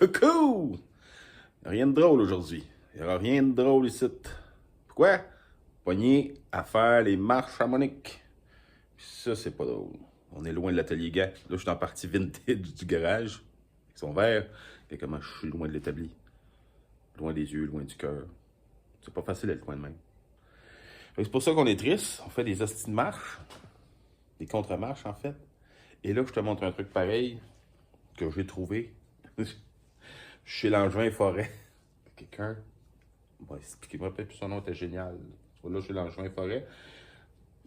Coucou! Rien de drôle aujourd'hui. Il n'y aura rien de drôle ici. Pourquoi? Pogné à faire les marches harmoniques. Ça, c'est pas drôle. On est loin de l'atelier gars. Là, je suis en partie vintage du garage. Avec son verre. Et comment je suis loin de l'établi. Loin des yeux, loin du cœur. C'est pas facile d'être loin de même. C'est pour ça qu'on est triste. On fait des hosties de marche. Des contre-marches, en fait. Et là, je te montre un truc pareil que j'ai trouvé chez Langevin Forêt. Quelqu'un va expliquer, moi peut-être son nom était génial. Là, chez Langevin Forêt.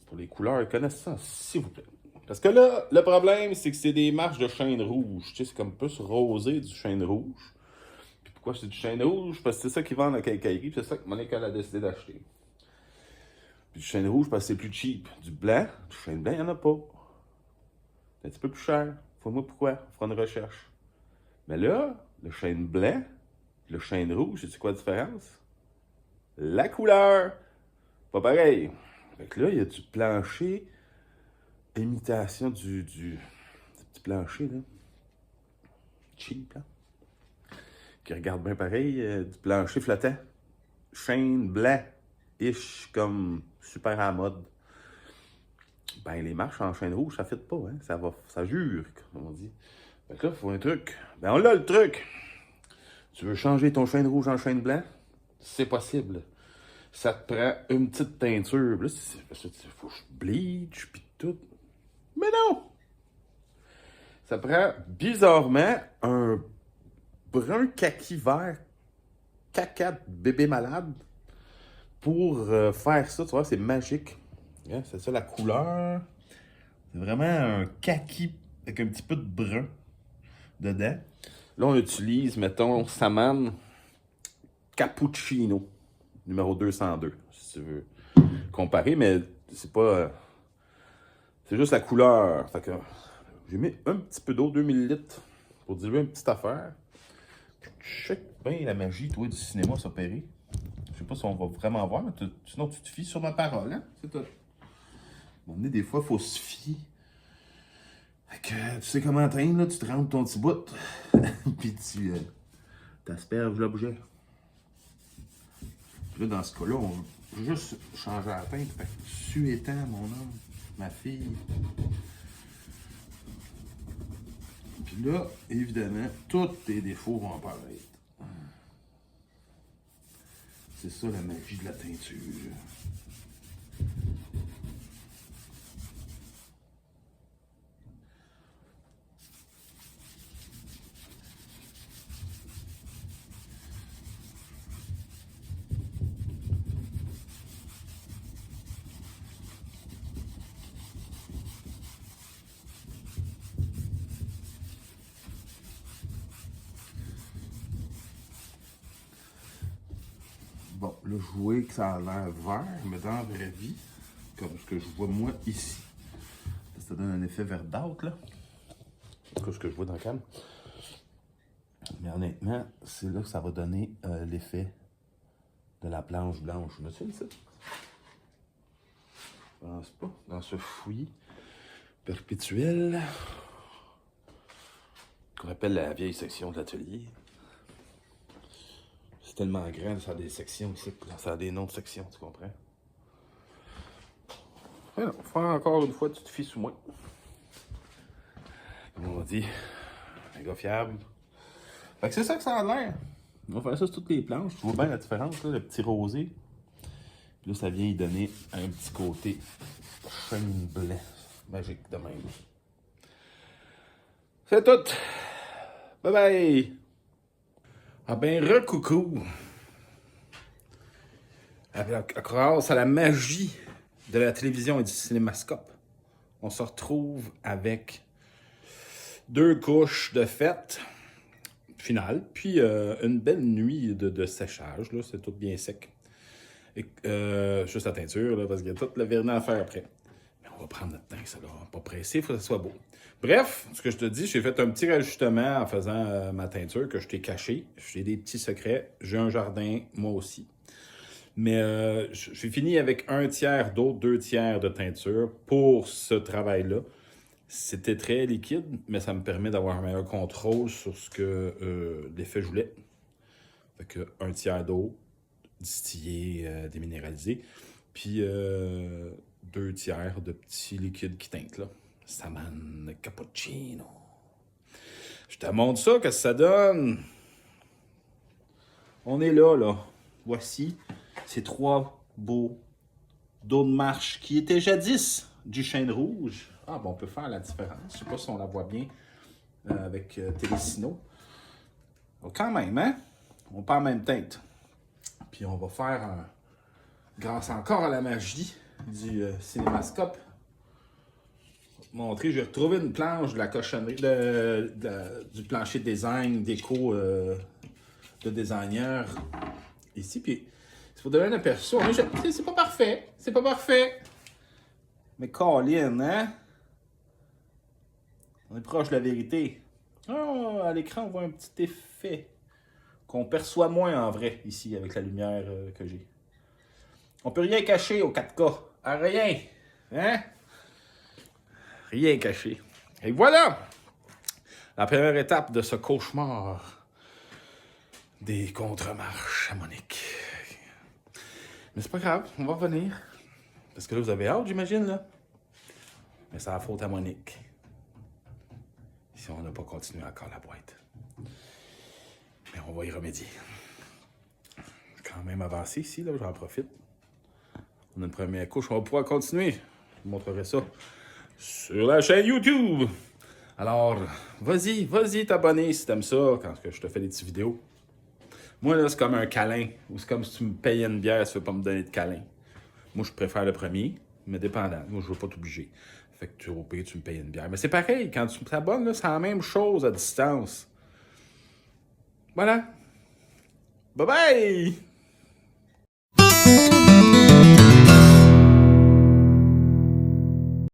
Pour les couleurs, ils connaissent ça, s'il vous plaît. Parce que là, le problème, c'est que c'est des marches de chêne rouge. Tu sais, c'est comme plus rosé du chêne rouge. Puis pourquoi c'est du chêne rouge? Parce que c'est ça qu'ils vendent à la quincaillerie, puis c'est ça que Monique elle a décidé d'acheter. Puis du chêne rouge, parce que c'est plus cheap. Du blanc, du chêne blanc, il n'y en a pas. C'est un petit peu plus cher. Faut-moi pourquoi? On fera une recherche. Mais là, le chêne blanc, le chêne rouge, sais-tu quoi la différence? La couleur! Pas pareil. Fait que là, il y a du plancher, imitation du petit plancher, là. Cheap, là. Qui regarde bien pareil, du plancher flottant. Chêne blanc, ish, comme super à la mode. Ben, les marches en chêne rouge, ça fit pas, hein. Ça jure, comme on dit. Fait que là, il faut un truc. Ben, on l'a le truc. Tu veux changer ton chêne rouge en chêne blanc? C'est possible. Ça te prend une petite teinture. Là, faut que je bleach, puis tout. Mais non! Ça prend bizarrement un brun kaki vert, caca de bébé malade, pour faire ça. Tu vois, c'est magique. Hein, c'est ça la couleur. C'est vraiment un kaki avec un petit peu de brun dedans. Là, on utilise, mettons, Saman Cappuccino, numéro 202, si tu veux comparer, mais c'est pas. C'est juste la couleur. Fait que j'ai mis un petit peu d'eau, 2 ml, pour diluer une petite affaire. Check bien la magie, toi, du cinéma s'opérer. Je sais pas si on va vraiment voir, mais sinon tu te fies sur ma parole, hein? C'est tout. Bon, des fois, il faut se fier. Fait que tu sais comment atteindre, là, tu te rentres ton petit bout, puis tu t'asperges l'objet. Puis là, dans ce cas-là, on veut juste changer la teinte. Fait que tu étant, mon homme, ma fille. Puis là, évidemment, tous tes défauts vont apparaître. C'est ça la magie de la teinture. Bon, là, je vois que ça a l'air vert, mais dans la vraie vie, comme ce que je vois moi ici, ça donne un effet verdâtre, là. En tout cas, ce que je vois dans le cam. Mais honnêtement, c'est là que ça va donner l'effet de la planche blanche. Je me suis dit ça? Je pense pas. Dans ce fouillis perpétuel qu'on appelle la vieille section de l'atelier. C'est tellement grand, ça a des sections ici, ça a des noms de sections, tu comprends? Mais non, faut encore une fois, tu te fies sous moi. Comme on dit, un gars fiable. Fait que c'est ça que ça a l'air. On va faire ça sur toutes les planches. Tu vois bien la différence, là, le petit rosé. Puis là, ça vient y donner un petit côté chêne blanc. Magique de même. C'est tout. Bye bye. Ah ben, recoucou. Grâce à la magie de la télévision et du cinémascope, on se retrouve avec 2 couches de fête finale, puis une belle nuit de séchage. Là, c'est tout bien sec. Et, juste la teinture, là, parce qu'il y a tout le vernis à faire après. Mais on va prendre notre temps, ça, là. On va pas presser, il faut que ça soit beau. Bref, ce que je te dis, j'ai fait un petit rajustement en faisant ma teinture que je t'ai caché. J'ai des petits secrets. J'ai un jardin, moi aussi. Mais j'ai fini avec 1 tiers d'eau, 2 tiers de teinture pour ce travail-là. C'était très liquide, mais ça me permet d'avoir un meilleur contrôle sur ce que l'effet je voulais. Fait que un tiers d'eau distillé, déminéralisé, puis 2 tiers de petits liquides qui teintent là. Saman cappuccino. Je te montre ça, qu'est-ce que ça donne? On est là, là. Voici ces 3 beaux dos de marche qui étaient jadis du chêne rouge. Ah, bon, on peut faire la différence. Je sais pas si on la voit bien avec Télésino. Quand même, hein? On part en même teinte. Puis on va faire, grâce encore à la magie du cinémascope, montrer, j'ai retrouvé une planche de la cochonnerie, du plancher de design, déco de designer ici. Puis c'est pour donner un aperçu. C'est pas parfait. C'est pas parfait. Mais Colin, hein? On est proche de la vérité. Ah, à l'écran, on voit un petit effet qu'on perçoit moins en vrai ici avec la lumière que j'ai. On peut rien cacher au 4K. À rien. Hein? Rien caché. Et voilà! La première étape de ce cauchemar des contre-marches à Monique. Mais c'est pas grave, on va revenir. Parce que là, vous avez hâte, j'imagine, là. Mais c'est la faute à Monique. Si on n'a pas continué encore la boîte. Mais on va y remédier. Quand même avancé ici, là, j'en profite. On a une première couche, on va pouvoir continuer. Je vous montrerai ça sur la chaîne YouTube. Alors, vas-y t'abonner si t'aimes ça, quand je te fais des petites vidéos. Moi, là, c'est comme un câlin. Ou c'est comme si tu me payais une bière, tu veux pas me donner de câlin. Moi, je préfère le premier, mais dépendant. Moi, je veux pas t'obliger. Fait que au pire, tu me payes une bière. Mais c'est pareil, quand tu t'abonnes, c'est la même chose à distance. Voilà. Bye bye!